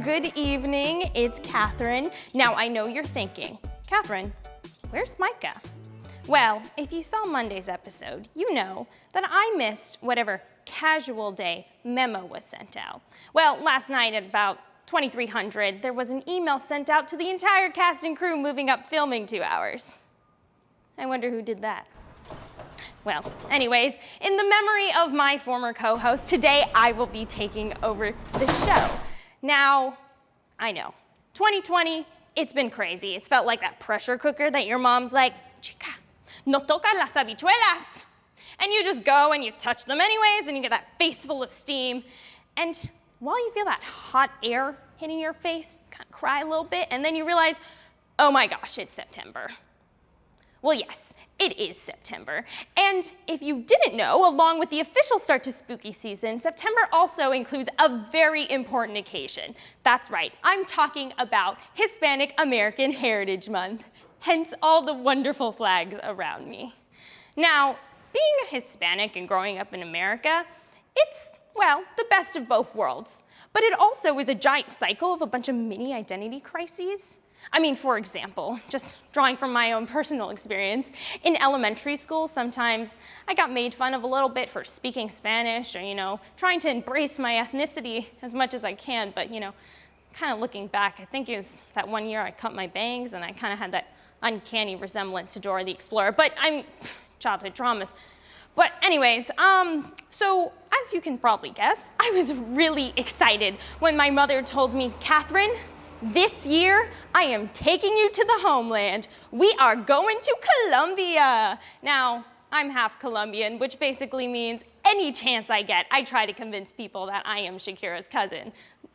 good evening. It's Catherine. Now, I know you're thinking, Catherine, where's Micah? Well, if you saw Monday's episode, you know that I missed whatever casual day memo was sent out. Well, last night at about 2300, there was an email sent out to the entire cast and crew moving up filming 2 hours. I wonder who did that. Well, anyways, in the memory of my former co-host, today I will be taking over the show. Now, I know, 2020, it's been crazy. It's felt like that pressure cooker that your mom's like, chica, no toca las habichuelas. And you just go and you touch them anyways, and you get that face full of steam. And while you feel that hot air hitting your face, you kind of cry a little bit, and then you realize, oh my gosh, it's September. Well, yes, it is September. And if you didn't know, along with the official start to spooky season, September also includes a very important occasion. That's right, I'm talking about Hispanic American Heritage Month, hence all the wonderful flags around me. Now, being a Hispanic and growing up in America, it's, well, the best of both worlds. But it also is a giant cycle of a bunch of mini identity crises. I mean, for example, just drawing from my own personal experience, in elementary school, sometimes I got made fun of a little bit for speaking Spanish or, trying to embrace my ethnicity as much as I can. But, kind of looking back, I think it was that one year I cut my bangs and I kind of had that uncanny resemblance to Dora the Explorer. But I'm childhood traumas. But anyways, so as you can probably guess, I was really excited when my mother told me, Catherine, this year, I am taking you to the homeland. We are going to Colombia. Now, I'm half Colombian, which basically means any chance I get, I try to convince people that I am Shakira's cousin,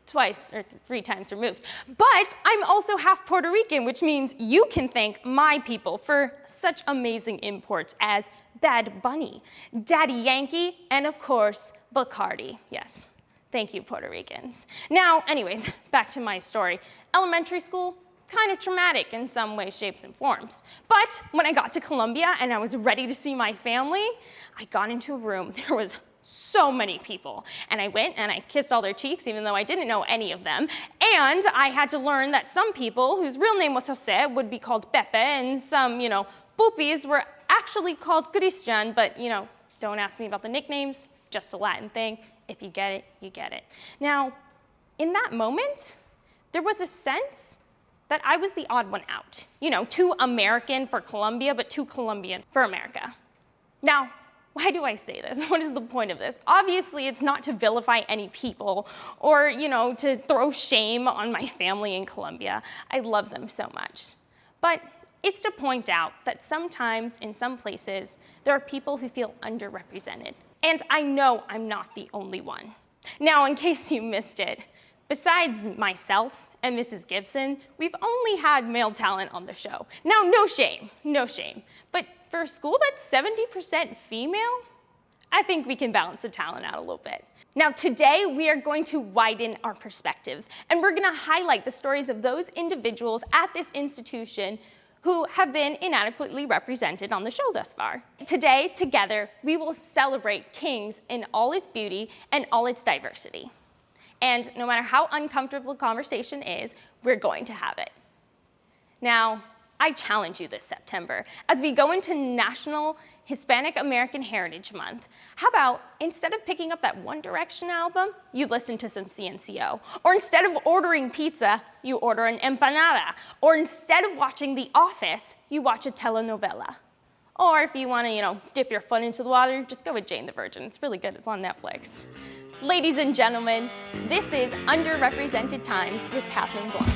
twice or 3 times removed. But I'm also half Puerto Rican, which means you can thank my people for such amazing imports as Bad Bunny, Daddy Yankee, and of course, Bacardi. Yes. Thank you, Puerto Ricans. Now, anyways, back to my story. Elementary school, kind of traumatic in some ways, shapes, and forms. But when I got to Colombia and I was ready to see my family, I got into a room. There was so many people. And I went and I kissed all their cheeks, even though I didn't know any of them. And I had to learn that some people whose real name was Jose would be called Pepe, and some, pupis were actually called Christian, but, don't ask me about the nicknames, just a Latin thing. If you get it, you get it. Now, in that moment, there was a sense that I was the odd one out. Too American for Colombia, but too Colombian for America. Now, why do I say this? What is the point of this? Obviously, it's not to vilify any people or, to throw shame on my family in Colombia. I love them so much. But it's to point out that sometimes, in some places, there are people who feel underrepresented. And I know I'm not the only one. Now, in case you missed it, besides myself and Mrs. Gibson, we've only had male talent on the show. Now, no shame. But for a school that's 70% female, I think we can balance the talent out a little bit. Now, today, we are going to widen our perspectives, and we're gonna highlight the stories of those individuals at this institution who have been inadequately represented on the show thus far. Today, together, we will celebrate Kings in all its beauty and all its diversity. And no matter how uncomfortable the conversation is, we're going to have it. Now, I challenge you this September, as we go into National Hispanic American Heritage Month, how about instead of picking up that One Direction album, you listen to some CNCO? Or instead of ordering pizza, you order an empanada? Or instead of watching The Office, you watch a telenovela? Or if you want to, dip your foot into the water, just go with Jane the Virgin. It's really good. It's on Netflix. Ladies and gentlemen, this is Underrepresented Times with Catherine Blanco.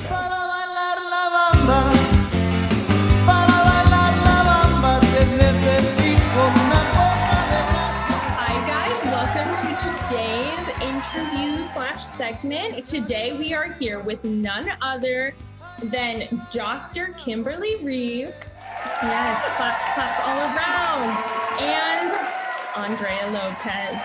Hi guys, welcome to today's interview/segment. Today we are here with none other than Dr. Kimberly Reeve. Yes, claps all around. And Andrea Lopez.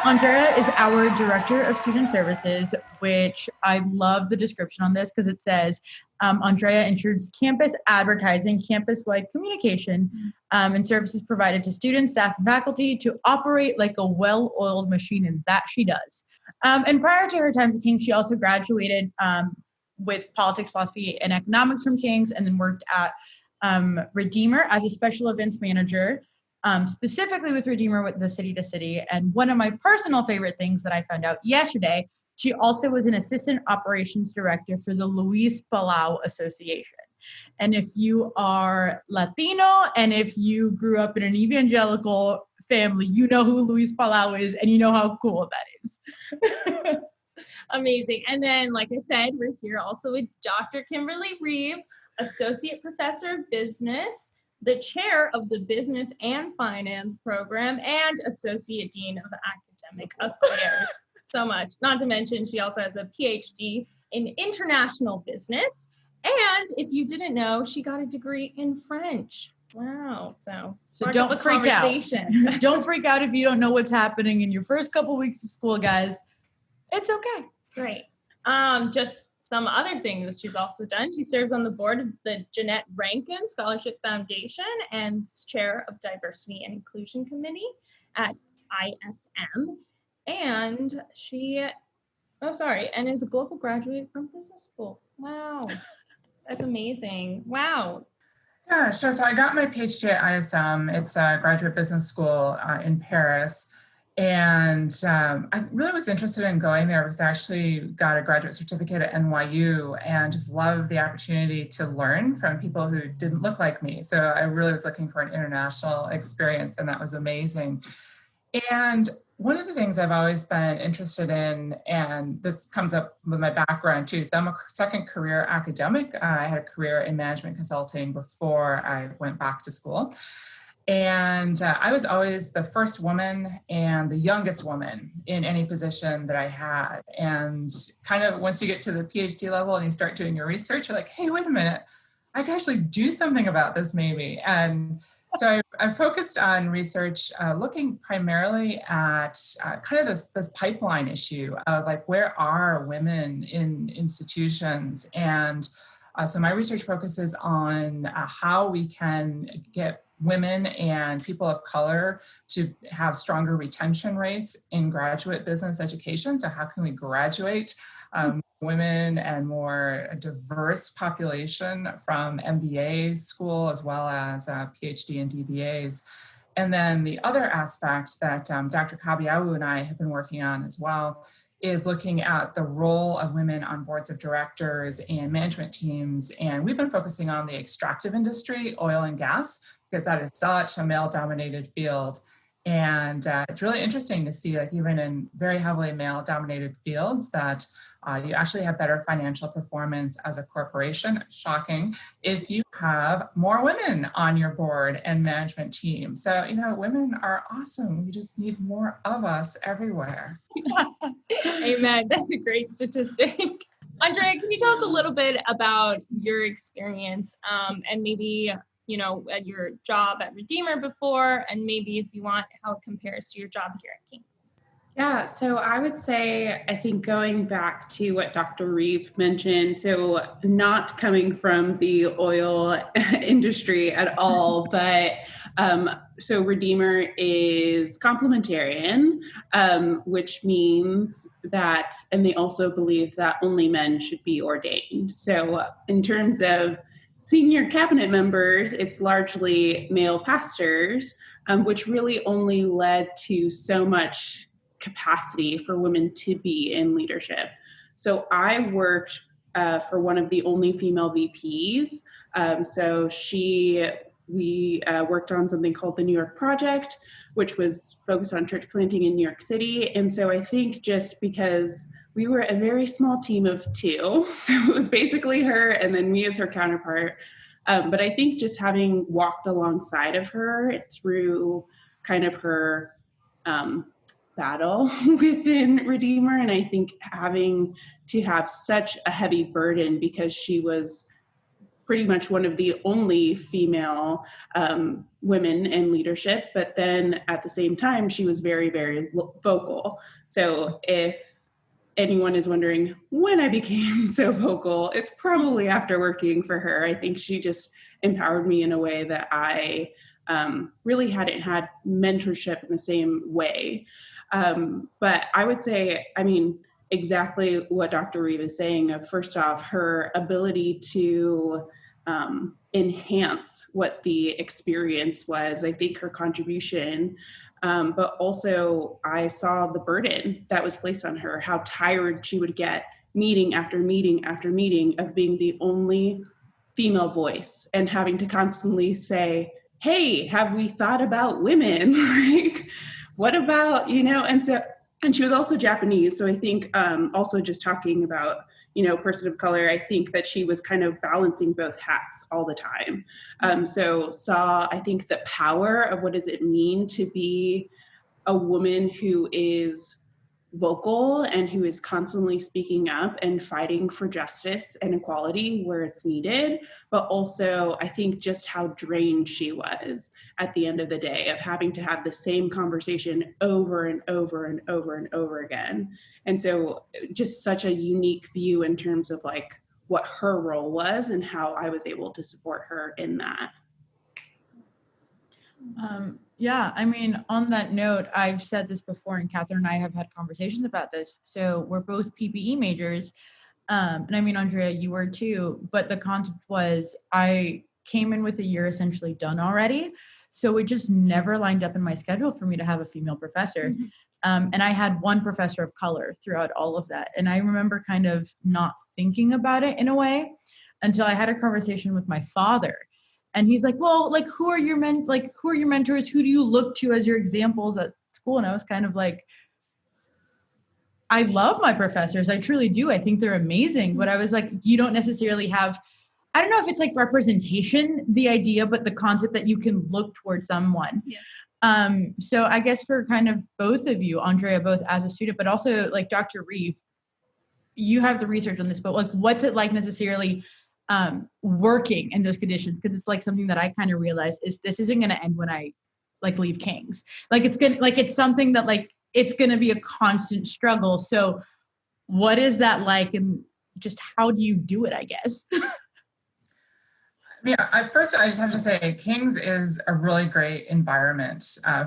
Andrea is our Director of Student Services, which I love the description on this because it says, Andrea ensures campus advertising, campus-wide communication, and services provided to students, staff, and faculty to operate like a well-oiled machine, and that she does. And prior to her time at King's, she also graduated with politics, philosophy, and economics from King's, and then worked at Redeemer as a special events manager, specifically with Redeemer with the City to City. And one of my personal favorite things that I found out yesterday, she also was an assistant operations director for the Luis Palau Association. And if you are Latino and if you grew up in an evangelical family, you know who Luis Palau is and you know how cool that is. Amazing. And then, like I said, we're here also with Dr. Kimberly Reeve, Associate Professor of Business, the Chair of the Business and Finance Program, and Associate Dean of Academic Affairs. So much. Not to mention, she also has a PhD in International Business. And if you didn't know, she got a degree in French. Wow. So don't freak out. Don't freak out if you don't know what's happening in your first couple weeks of school, guys. It's okay. Great. Just some other things that she's also done. She serves on the board of the Jeanette Rankin Scholarship Foundation and chair of Diversity and Inclusion Committee at ISM. And and is a global graduate from business school. Wow. That's amazing. Wow. Yeah, sure. So I got my PhD at ISM. It's a graduate business school in Paris. And I really was interested in going there because I actually got a graduate certificate at NYU and just loved the opportunity to learn from people who didn't look like me. So I really was looking for an international experience, and that was amazing. And one of the things I've always been interested in, and this comes up with my background too, so I'm a second career academic. I had a career in management consulting before I went back to school. And I was always the first woman and the youngest woman in any position that I had. And kind of once you get to the PhD level and you start doing your research, you're like, hey, wait a minute, I can actually do something about this maybe. And so I focused on research looking primarily at kind of this pipeline issue of like, where are women in institutions? And so my research focuses on how we can get women and people of color to have stronger retention rates in graduate business education. So how can we graduate women and more diverse population from MBA school as well as PhD and DBAs? And then the other aspect that Dr. Kabiawu and I have been working on as well is looking at the role of women on boards of directors and management teams. And we've been focusing on the extractive industry, oil and gas, because that is such a male-dominated field. And it's really interesting to see, like, even in very heavily male-dominated fields, that you actually have better financial performance as a corporation, shocking, if you have more women on your board and management team. So, you know, women are awesome. We just need more of us everywhere. Amen. That's a great statistic. Andrea, can you tell us a little bit about your experience and maybe, you know, at your job at Redeemer before, and maybe if you want, how it compares to your job here at King? Yeah, so I would say, I think going back to what Dr. Reeve mentioned, so not coming from the oil industry at all, but so Redeemer is complementarian, which means that, and they also believe that only men should be ordained. So in terms of senior cabinet members, it's largely male pastors, which really only led to so much capacity for women to be in leadership. So I worked for one of the only female VPs. We worked on something called the New York Project, which was focused on church planting in New York City. And so I think just because we were a very small team of two, so it was basically her and then me as her counterpart. But I think just having walked alongside of her through kind of her battle within Redeemer, and I think having to have such a heavy burden because she was pretty much one of the only female women in leadership, but then at the same time, she was very, very vocal. So if anyone is wondering when I became so vocal, it's probably after working for her. I think she just empowered me in a way that I really hadn't had mentorship in the same way. But I would say, I mean, exactly what Dr. Reeve is saying. First off, her ability to enhance what the experience was. I think her contribution, but also I saw the burden that was placed on her, how tired she would get meeting after meeting after meeting of being the only female voice and having to constantly say, hey, have we thought about women? Like, what about, and she was also Japanese. So I think also just talking about, person of color, I think that she was kind of balancing both hats all the time. So saw, I think, the power of what does it mean to be a woman who is vocal and who is constantly speaking up and fighting for justice and equality where it's needed, but also I think just how drained she was at the end of the day of having to have the same conversation over and over and over and over again. And so just such a unique view in terms of like what her role was and how I was able to support her in that. Yeah, I mean, on that note, I've said this before, and Catherine and I have had conversations about this. So we're both PPE majors, and I mean, Andrea, you were too. But the concept was I came in with a year essentially done already, so it just never lined up in my schedule for me to have a female professor. And I had one professor of color throughout all of that, and I remember kind of not thinking about it in a way until I had a conversation with my father. And he's like, well, like, who are your mentors? Who do you look to as your examples at school? And I was kind of like, I love my professors. I truly do. I think they're amazing. But I was like, you don't necessarily have, I don't know if it's like representation, the idea, but the concept that you can look towards someone. Yeah. So I guess for kind of both of you, Andrea, both as a student, but also like Dr. Reeve, you have the research on this, but like, what's it like necessarily working in those conditions? Because it's like something that I kind of realized is this isn't going to end when I like leave King's. Like it's something that like it's going to be a constant struggle. So what is that like, and just how do you do it, I guess? Yeah, first I just have to say King's is a really great environment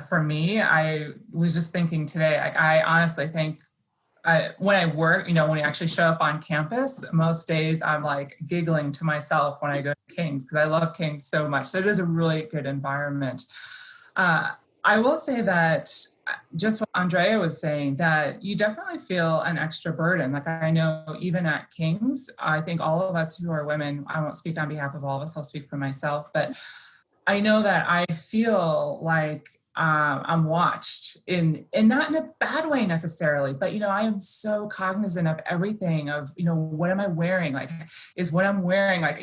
for me. I was just thinking today, like I honestly think when I work, when I actually show up on campus, most days I'm like giggling to myself when I go to King's because I love King's so much. So it is a really good environment. I will say that just what Andrea was saying, that you definitely feel an extra burden. Like I know even at King's, I think all of us who are women, I won't speak on behalf of all of us, I'll speak for myself, but I know that I feel like I'm watched in not in a bad way necessarily, but I am so cognizant of everything of what am I wearing, like is what I'm wearing like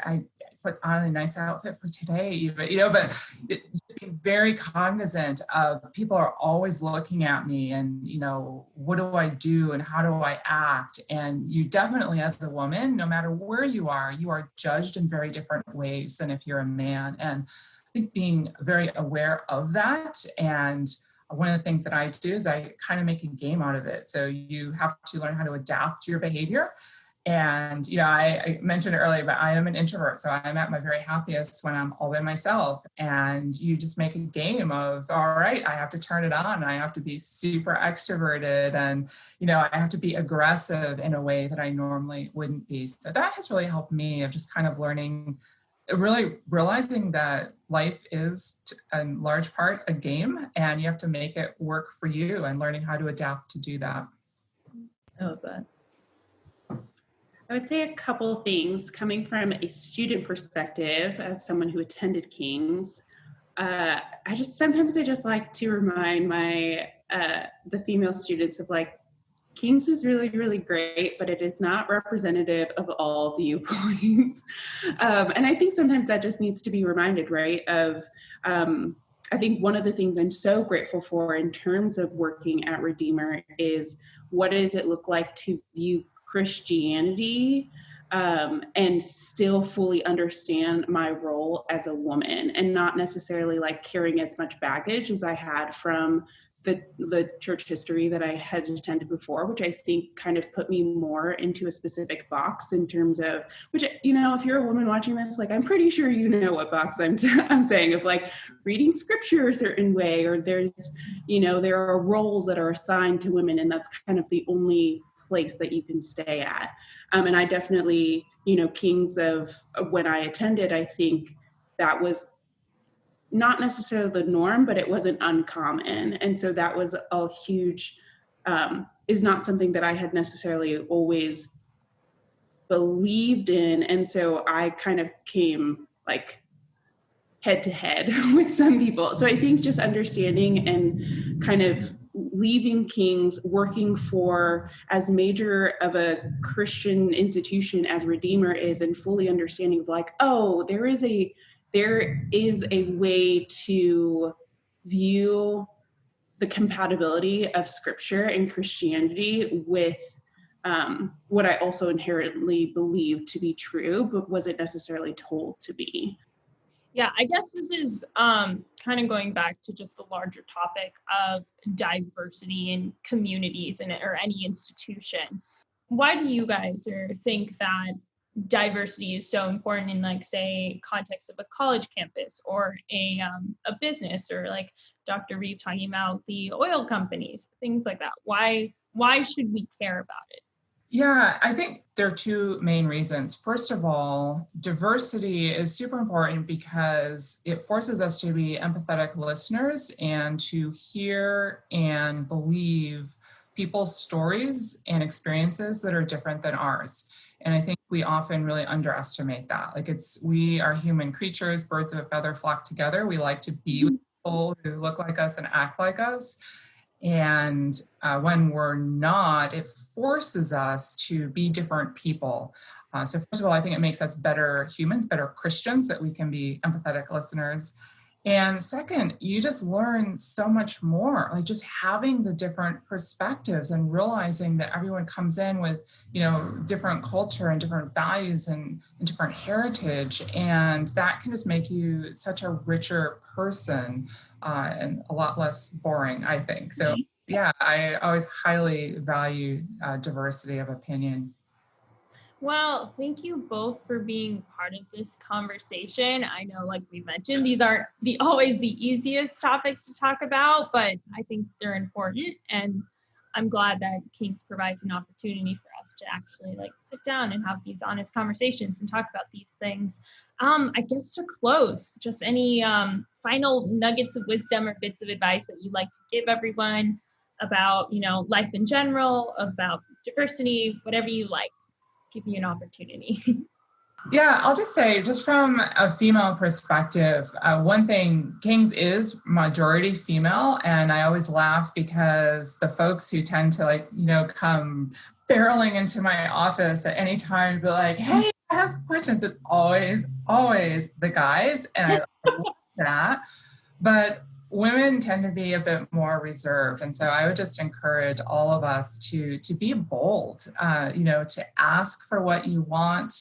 I put on a nice outfit for today even but just being very cognizant of people are always looking at me and what do I do and how do I act, and you definitely as a woman, no matter where you are judged in very different ways than if you're a man. And I think being very aware of that, and one of the things that I do is I kind of make a game out of it. So you have to learn how to adapt your behavior. And, I mentioned it earlier, but I am an introvert. So I'm at my very happiest when I'm all by myself, and you just make a game of, all right, I have to turn it on. I have to be super extroverted and, I have to be aggressive in a way that I normally wouldn't be. So that has really helped me of just kind of learning, really realizing that life is in large part a game and you have to make it work for you, and learning how to adapt to do that. I love that. I would say a couple things coming from a student perspective of someone who attended King's. I just like to remind the female students of like, King's is really, really great, but it is not representative of all viewpoints. And I think sometimes that just needs to be reminded, right? I think one of the things I'm so grateful for in terms of working at Redeemer is what does it look like to view Christianity and still fully understand my role as a woman, and not necessarily like carrying as much baggage as I had from the church history that I had attended before, which I think kind of put me more into a specific box in terms of, which, you know, if you're a woman watching this, like, I'm pretty sure you know what box I'm saying, of like reading scripture a certain way, or there's, you know, there are roles that are assigned to women, and that's kind of the only place that you can stay at. And I definitely, you know, Kings of when I attended, I think that was not necessarily the norm, but it wasn't uncommon. And so that was a huge, is not something that I had necessarily always believed in. And so I kind of came like head to head with some people. So I think just understanding and kind of leaving King's, working for as major of a Christian institution as Redeemer is, and fully understanding of like, oh, there is a way to view the compatibility of scripture and Christianity with what I also inherently believe to be true, but wasn't necessarily told to be. Yeah, I guess this is kind of going back to just the larger topic of diversity in communities or any institution. Why do you guys think that diversity is so important in, like, say, context of a college campus or a business, or like Dr. Reeve talking about the oil companies, things like that? Why should we care about it? Yeah, I think there are two main reasons. First of all, diversity is super important because it forces us to be empathetic listeners and to hear and believe people's stories and experiences that are different than ours. And I think we often really underestimate that. Like, we are human creatures, birds of a feather flock together. We like to be with people who look like us and act like us. And when we're not, it forces us to be different people. So first of all, I think it makes us better humans, better Christians, that we can be empathetic listeners. And second, you just learn so much more, like just having the different perspectives and realizing that everyone comes in with, you know, different culture and different values and different heritage. And that can just make you such a richer person and a lot less boring, I think. So yeah, I always highly value diversity of opinion. Well, thank you both for being part of this conversation. I know, like we mentioned, these aren't always the easiest topics to talk about, but I think they're important. And I'm glad that King's provides an opportunity for us to actually like sit down and have these honest conversations and talk about these things. I guess to close, just any final nuggets of wisdom or bits of advice that you'd like to give everyone about, you know, life in general, about diversity, whatever you like. Give you an opportunity. Yeah, I'll just say, just from a female perspective, one thing, King's is majority female, and I always laugh because the folks who tend to, like, you know, come barreling into my office at any time to be like, hey, I have some questions. It's always the guys, and I love that. But women tend to be a bit more reserved. And so I would just encourage all of us to be bold, you know, to ask for what you want,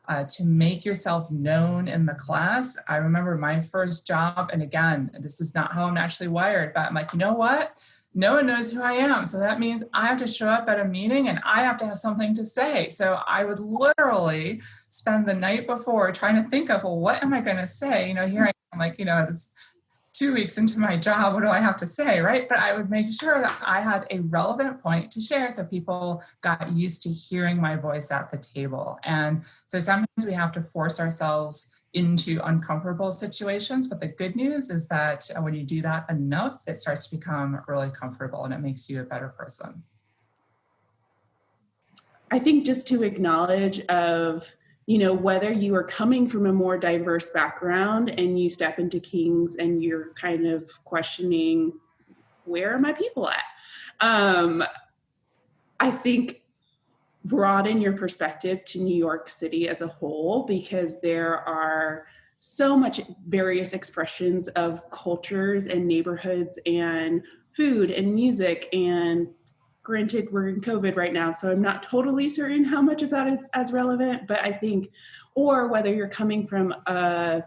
to make yourself known in the class. I remember my first job, and again, this is not how I'm naturally wired, but I'm like, you know what? No one knows who I am. So that means I have to show up at a meeting and I have to have something to say. So I would literally spend the night before trying to think of, well, what am I going to say? You know, here I am, like, you know, this 2 weeks into my job, what do I have to say, right? But I would make sure that I had a relevant point to share so people got used to hearing my voice at the table. And so sometimes we have to force ourselves into uncomfortable situations, but the good news is that when you do that enough, it starts to become really comfortable and it makes you a better person. I think just to acknowledge of, you know, whether you are coming from a more diverse background and you step into King's and you're kind of questioning, where are my people at? I think broaden your perspective to New York City as a whole, because there are so much various expressions of cultures and neighborhoods and food and music. And granted, we're in COVID right now, so I'm not totally certain how much of that is as relevant, but I think, or whether you're coming from a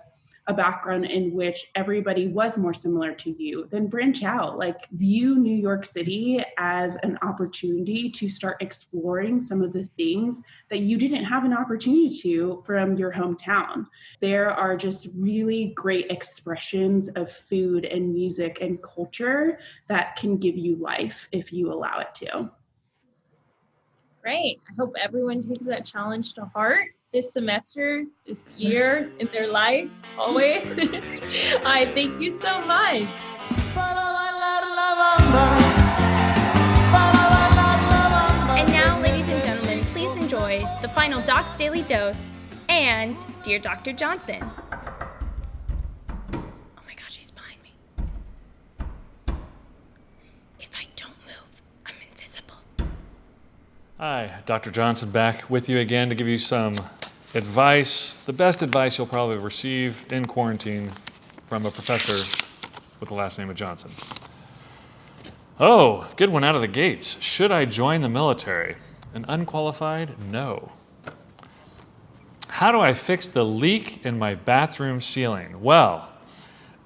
a background in which everybody was more similar to you, then branch out. Like, view New York City as an opportunity to start exploring some of the things that you didn't have an opportunity to from your hometown. There are just really great expressions of food and music and culture that can give you life if you allow it to. Great. I hope everyone takes that challenge to heart this semester, this year, in their life, always. I thank you so much. And now, ladies and gentlemen, please enjoy the final Doc's Daily Dose and Dear Dr. Johnson. Oh my gosh, he's behind me. If I don't move, I'm invisible. Hi, Dr. Johnson back with you again to give you some advice, the best advice you'll probably receive in quarantine from a professor with the last name of Johnson. Oh, good one out of the gates. Should I join the military? An unqualified no. How do I fix the leak in my bathroom ceiling? Well,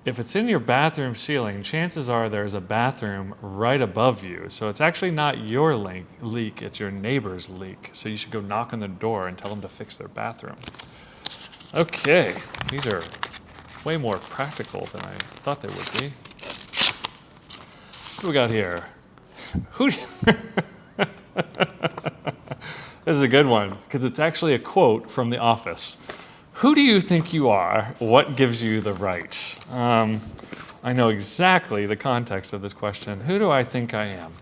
if it's in your bathroom ceiling, chances are there's a bathroom right above you. So it's actually not your leak, it's your neighbor's leak. So you should go knock on the door and tell them to fix their bathroom. Okay, these are way more practical than I thought they would be. What do we got here? This is a good one, because it's actually a quote from The Office. Who do you think you are? What gives you the right? I know exactly the context of this question. Who do I think I am?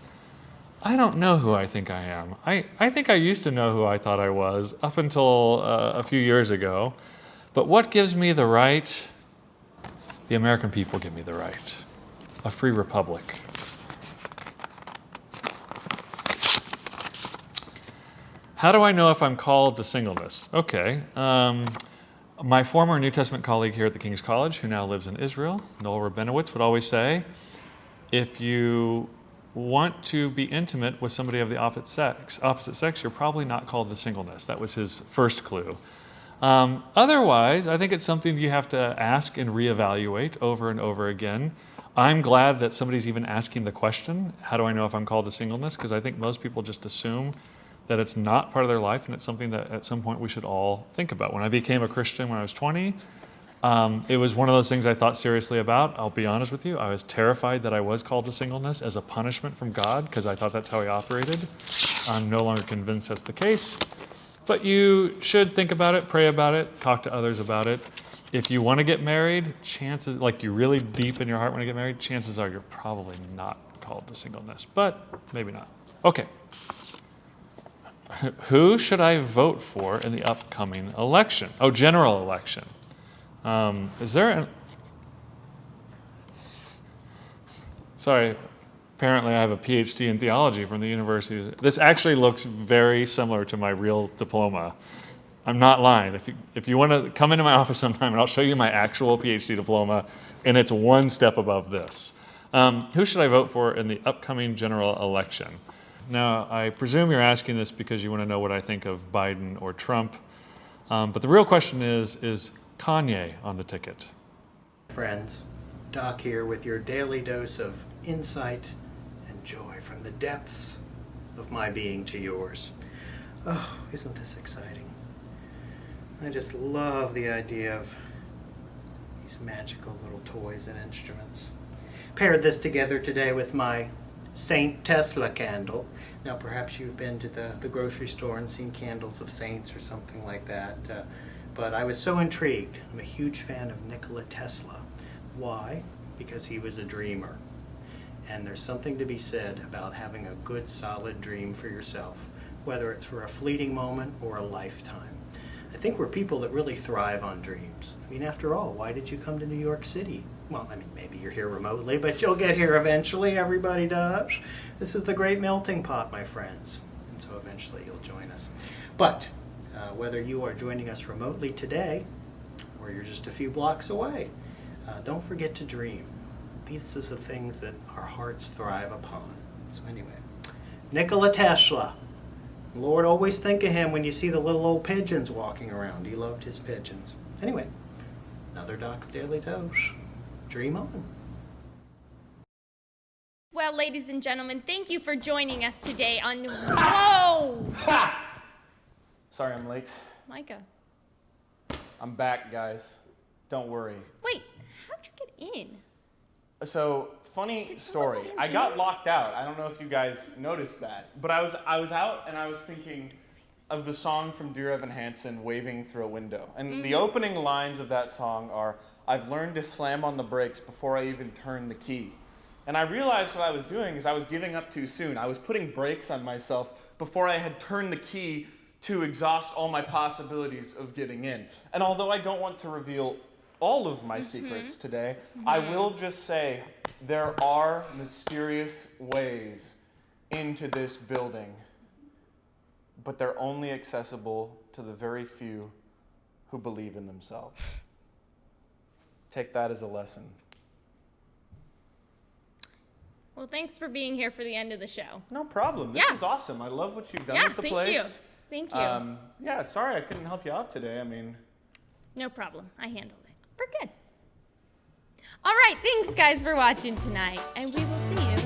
I don't know who I think I am. I think I used to know who I thought I was up until a few years ago. But what gives me the right? The American people give me the right. A free republic. How do I know if I'm called to singleness? Okay. My former New Testament colleague here at the King's College, who now lives in Israel, Noel Rabinowitz, would always say, if you want to be intimate with somebody of the opposite sex, you're probably not called to singleness. That was his first clue. Otherwise, I think it's something you have to ask and reevaluate over and over again. I'm glad that somebody's even asking the question, how do I know if I'm called to singleness? Because I think most people just assume that it's not part of their life, and it's something that at some point we should all think about. When I became a Christian when I was 20, it was one of those things I thought seriously about. I'll be honest with you, I was terrified that I was called to singleness as a punishment from God, because I thought that's how he operated. I'm no longer convinced that's the case. But you should think about it, pray about it, talk to others about it. If you want to get married, chances, like you really deep in your heart want to get married, chances are you're probably not called to singleness, but maybe not. Okay. Who should I vote for in the upcoming election? Oh, general election. Is there an... Sorry, apparently I have a PhD in theology from the university. This actually looks very similar to my real diploma. I'm not lying. If you want to come into my office sometime, and I'll show you my actual PhD diploma, and it's one step above this. Who should I vote for in the upcoming general election? Now, I presume you're asking this because you want to know what I think of Biden or Trump. But the real question is Kanye on the ticket? Friends, Doc here with your daily dose of insight and joy from the depths of my being to yours. Oh, isn't this exciting? I just love the idea of these magical little toys and instruments. Paired this together today with my Saint Tesla candle. Now perhaps you've been to the grocery store and seen candles of saints or something like that, but I was so intrigued. I'm a huge fan of Nikola Tesla. Why? Because he was a dreamer. And there's something to be said about having a good solid dream for yourself, whether it's for a fleeting moment or a lifetime. I think we're people that really thrive on dreams. I mean, after all, why did you come to New York City? Well, I mean, maybe you're here remotely, but you'll get here eventually. Everybody does. This is the great melting pot, my friends. And so eventually you'll join us. But whether you are joining us remotely today or you're just a few blocks away, don't forget to dream. These are the things that our hearts thrive upon. So anyway, Nikola Tesla. Lord, always think of him when you see the little old pigeons walking around. He loved his pigeons. Anyway, Another Doc's Daily Dose. Dream on. Well, ladies and gentlemen, thank you for joining us today on... Whoa! Sorry I'm late. Micah. I'm back, guys. Don't worry. Wait, how'd you get in? So, funny Did someone story. let him I got in? locked out. I don't know if you guys noticed that. But I was out and I was thinking of the song from Dear Evan Hansen, Waving Through a Window. And the opening lines of that song are, I've learned to slam on the brakes before I even turn the key. And I realized what I was doing is I was giving up too soon. I was putting brakes on myself before I had turned the key to exhaust all my possibilities of getting in. And although I don't want to reveal all of my secrets today, I will just say there are mysterious ways into this building, but they're only accessible to the very few who believe in themselves. Take that as a lesson. Well, thanks for being here for the end of the show. No problem. This Yeah. is awesome. I love what you've done Yeah, with the thank place. you. Thank you. Yeah, sorry I couldn't help you out today. I mean, No problem. I handled it. We're good. All right, thanks, guys, for watching tonight, and we will see you